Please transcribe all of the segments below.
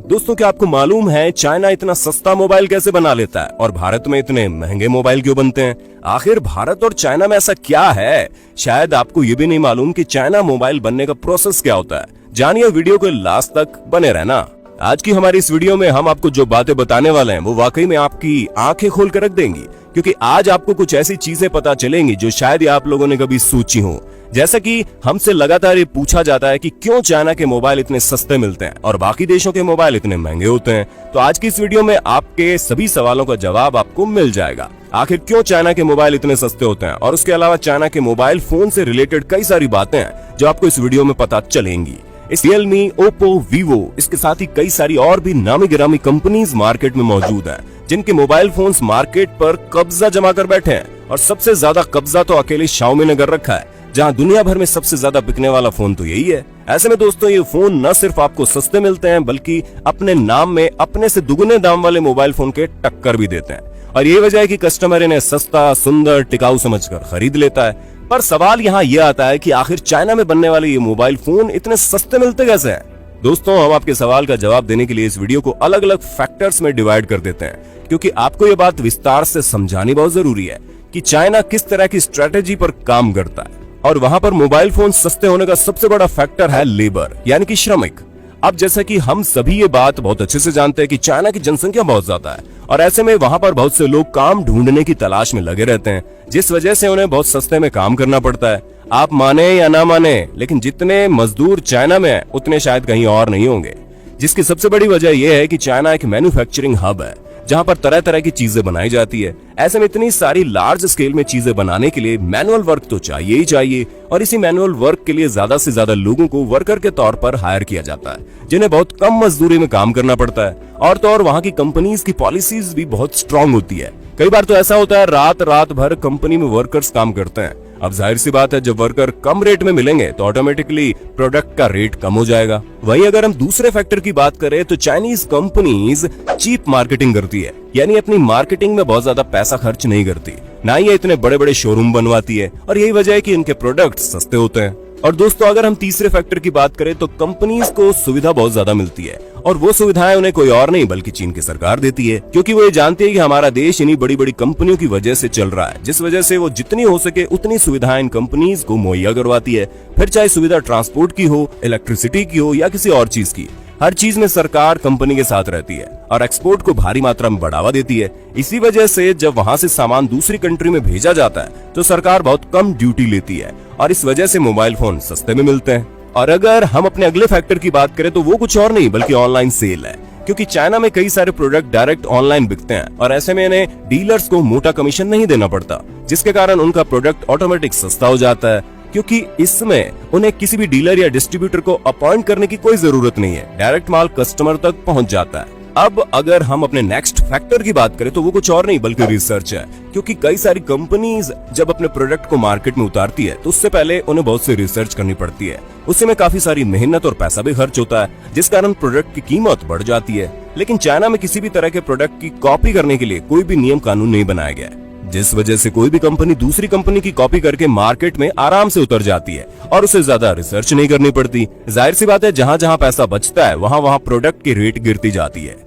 दोस्तों, क्या आपको मालूम है चाइना इतना सस्ता मोबाइल कैसे बना लेता है और भारत में इतने महंगे मोबाइल क्यों बनते हैं? आखिर भारत और चाइना में ऐसा क्या है? शायद आपको ये भी नहीं मालूम कि चाइना मोबाइल बनने का प्रोसेस क्या होता है। जानिए, वीडियो के लास्ट तक बने रहना। आज की हमारी इस वीडियो में हम आपको जो बातें बताने वाले हैं वो वाकई में आपकी आंखें खोल कर रख देंगी, क्योंकि आज आपको कुछ ऐसी चीजें पता चलेंगी जो शायद ही आप लोगों ने कभी सोची हो। जैसा कि हमसे लगातार ये पूछा जाता है कि क्यों चाइना के मोबाइल इतने सस्ते मिलते हैं और बाकी देशों के मोबाइल इतने महंगे होते हैं, तो आज की इस वीडियो में आपके सभी सवालों का जवाब आपको मिल जाएगा। आखिर क्यों चाइना के मोबाइल इतने सस्ते होते हैं और उसके अलावा चाइना के मोबाइल फोन से रिलेटेड कई सारी बातें हैं जो आपको इस वीडियो में पता चलेंगी। इस रियलमी, ओप्पो, वीवो, इसके साथ ही कई सारी और भी नामी गिरामी कंपनीज मार्केट में मौजूद हैं, जिनके मोबाइल फोन्स मार्केट पर कब्जा जमा कर बैठे हैं। और सबसे ज्यादा कब्जा तो अकेले शाओमी ने कर रखा है, जहां दुनिया भर में सबसे ज्यादा बिकने वाला फोन तो यही है। ऐसे में दोस्तों, ये फोन न सिर्फ आपको सस्ते मिलते हैं बल्कि अपने नाम में अपने से दुगने दाम वाले मोबाइल फोन के टक्कर भी देते हैं। और यही वजह है कि कस्टमर इन्हें सस्ता, सुंदर, टिकाऊ समझकर खरीद लेता है। पर सवाल यहाँ ये आता है कि आखिर चाइना में बनने वाले ये मोबाइल फोन इतने सस्ते मिलते कैसे हैं? दोस्तों, हम आपके सवाल का जवाब देने के लिए इस वीडियो को अलग अलग फैक्टर्स में डिवाइड कर देते हैं, क्योंकि आपको ये बात विस्तार से समझानी बहुत जरूरी है कि चाइना किस तरह की स्ट्रेटेजी पर काम करता है। और वहां पर मोबाइल फोन सस्ते होने का सबसे बड़ा फैक्टर है लेबर, यानी कि श्रमिक। अब जैसा कि हम सभी ये बात बहुत अच्छे से जानते हैं कि चाइना की जनसंख्या बहुत ज्यादा है और ऐसे में वहां पर बहुत से लोग काम ढूंढने की तलाश में लगे रहते हैं, जिस वजह से उन्हें बहुत सस्ते में काम करना पड़ता है। आप माने या ना माने, लेकिन जितने मजदूर चाइना में हैं, उतने शायद कहीं और नहीं होंगे। जिसकी सबसे बड़ी वजह यह है कि चाइना एक मैन्युफैक्चरिंग हब है, जहां पर तरह तरह की चीजें बनाई जाती है। ऐसे में इतनी सारी लार्ज स्केल में चीजें बनाने के लिए मैनुअल वर्क तो चाहिए ही चाहिए, और इसी मैनुअल वर्क के लिए ज्यादा से ज्यादा लोगों को वर्कर के तौर पर हायर किया जाता है, जिन्हें बहुत कम मजदूरी में काम करना पड़ता है। और तो और वहां की कंपनीज की पॉलिसीज भी बहुत स्ट्रांग होती है। कई बार तो ऐसा होता है रात भर कंपनी में वर्कर्स काम करते हैं। अब जाहिर सी बात है, जब वर्कर कम रेट में मिलेंगे तो ऑटोमेटिकली प्रोडक्ट का रेट कम हो जाएगा। वहीं अगर हम दूसरे फैक्टर की बात करें तो चाइनीज कंपनीज चीप मार्केटिंग करती है, यानी अपनी मार्केटिंग में बहुत ज्यादा पैसा खर्च नहीं करती, ना ही इतने बड़े बड़े शोरूम बनवाती है, और यही वजह है कि इनके प्रोडक्ट सस्ते होते हैं। और दोस्तों, अगर हम तीसरे फैक्टर की बात करें तो कंपनीज को सुविधा बहुत ज्यादा मिलती है, और वो सुविधाएं उन्हें कोई और नहीं बल्कि चीन की सरकार देती है, क्योंकि वो ये जानती है कि हमारा देश इन्हीं बड़ी बड़ी कंपनियों की वजह से चल रहा है, जिस वजह से वो जितनी हो सके उतनी सुविधाएं इन कंपनीज को मुहैया करवाती है। फिर चाहे सुविधा ट्रांसपोर्ट की हो, इलेक्ट्रिसिटी की हो या किसी और चीज की, हर चीज में सरकार कंपनी के साथ रहती है और एक्सपोर्ट को भारी मात्रा में बढ़ावा देती है। इसी वजह से जब वहां से सामान दूसरी कंट्री में भेजा जाता है तो सरकार बहुत कम ड्यूटी लेती है, और इस वजह से मोबाइल फोन सस्ते में मिलते हैं। और अगर हम अपने अगले फैक्टर की बात करें तो वो कुछ और नहीं बल्कि ऑनलाइन सेल है, क्योंकि चाइना में कई सारे प्रोडक्ट डायरेक्ट ऑनलाइन बिकते हैं और ऐसे में इन्हें डीलर्स को मोटा कमीशन नहीं देना पड़ता, जिसके कारण उनका प्रोडक्ट ऑटोमेटिक सस्ता हो जाता है, क्योंकि इसमें उन्हें किसी भी डीलर या डिस्ट्रीब्यूटर को अपॉइंट करने की कोई जरूरत नहीं है। डायरेक्ट माल कस्टमर तक पहुंच जाता है। अब अगर हम अपने नेक्स्ट फैक्टर की बात करें तो वो कुछ और नहीं बल्कि रिसर्च है, क्योंकि कई सारी कंपनीज जब अपने प्रोडक्ट को मार्केट में उतारती है तो उससे पहले उन्हें बहुत सी रिसर्च करनी पड़ती है। उससे में काफी सारी मेहनत और पैसा भी खर्च होता है, जिस कारण प्रोडक्ट की कीमत बढ़ जाती है। लेकिन चाइना में किसी भी तरह के प्रोडक्ट की कॉपी करने के लिए कोई भी नियम कानून नहीं बनाया गया है, जिस वजह से कोई भी कंपनी दूसरी कंपनी की कॉपी करके मार्केट में आराम से उतर जाती है और उसे ज्यादा रिसर्च नहीं करनी पड़ती। जाहिर सी बात है, जहां जहां पैसा बचता है वहां वहां प्रोडक्ट की रेट गिरती जाती है।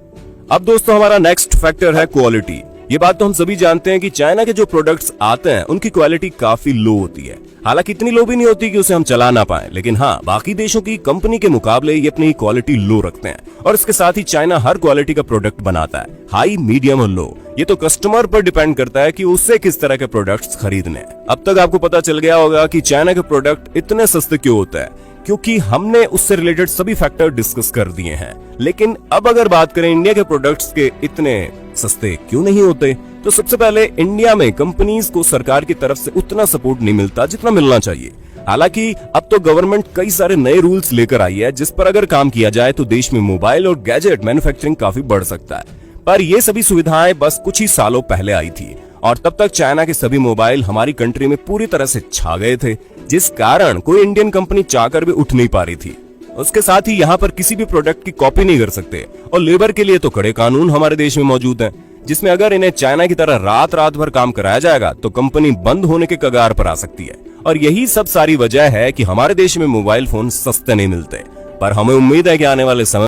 अब दोस्तों, हमारा नेक्स्ट फैक्टर है क्वालिटी। ये बात तो हम सभी जानते हैं कि चाइना के जो प्रोडक्ट्स आते हैं उनकी क्वालिटी काफी लो होती है। हालांकि इतनी लो भी नहीं होती कि उसे हम चला ना पाए, लेकिन हाँ, बाकी देशों की कंपनी के मुकाबले ये अपनी क्वालिटी लो रखते हैं। और इसके साथ ही चाइना हर क्वालिटी का प्रोडक्ट बनाता है, हाई, मीडियम और लो। ये तो कस्टमर पर डिपेंड करता है कि उससे किस तरह के प्रोडक्ट्स खरीदने। अब तक आपको पता चल गया होगा कि चाइना के प्रोडक्ट इतने सस्ते क्यों होते हैं, क्योंकि हमने उससे रिलेटेड सभी फैक्टर डिस्कस कर दिए हैं। लेकिन अब अगर बात करें इंडिया के प्रोडक्ट्स के इतने सस्ते क्यों नहीं होते, तो सबसे पहले इंडिया में कंपनीज को सरकार की तरफ से उतना सपोर्ट नहीं मिलता जितना मिलना चाहिए। हालांकि अब तो गवर्नमेंट कई सारे नए रूल्स लेकर आई है, जिस पर अगर काम किया जाए तो देश में मोबाइल और गैजेट मैन्युफैक्चरिंग काफी बढ़ सकता है। पर ये सभी सुविधाएं बस कुछ ही सालों पहले आई थी, और तब तक चाइना के सभी मोबाइल हमारी कंट्री में पूरी तरह से छा गए थे, जिस कारण कोई इंडियन कंपनी चाहकर भी उठ नहीं पा रही थी। उसके साथ ही यहाँ पर किसी भी प्रोडक्ट की कॉपी नहीं कर सकते, और लेबर के लिए तो कड़े कानून हमारे देश में मौजूद हैं, जिसमें अगर इन्हें चाइना की तरह रात भर काम कराया जाएगा तो कंपनी बंद होने के कगार पर आ सकती है। और यही सब सारी वजह है कि हमारे देश में मोबाइल फोन सस्ते नहीं मिलते। पर हमें उम्मीद है कि आने वाले समय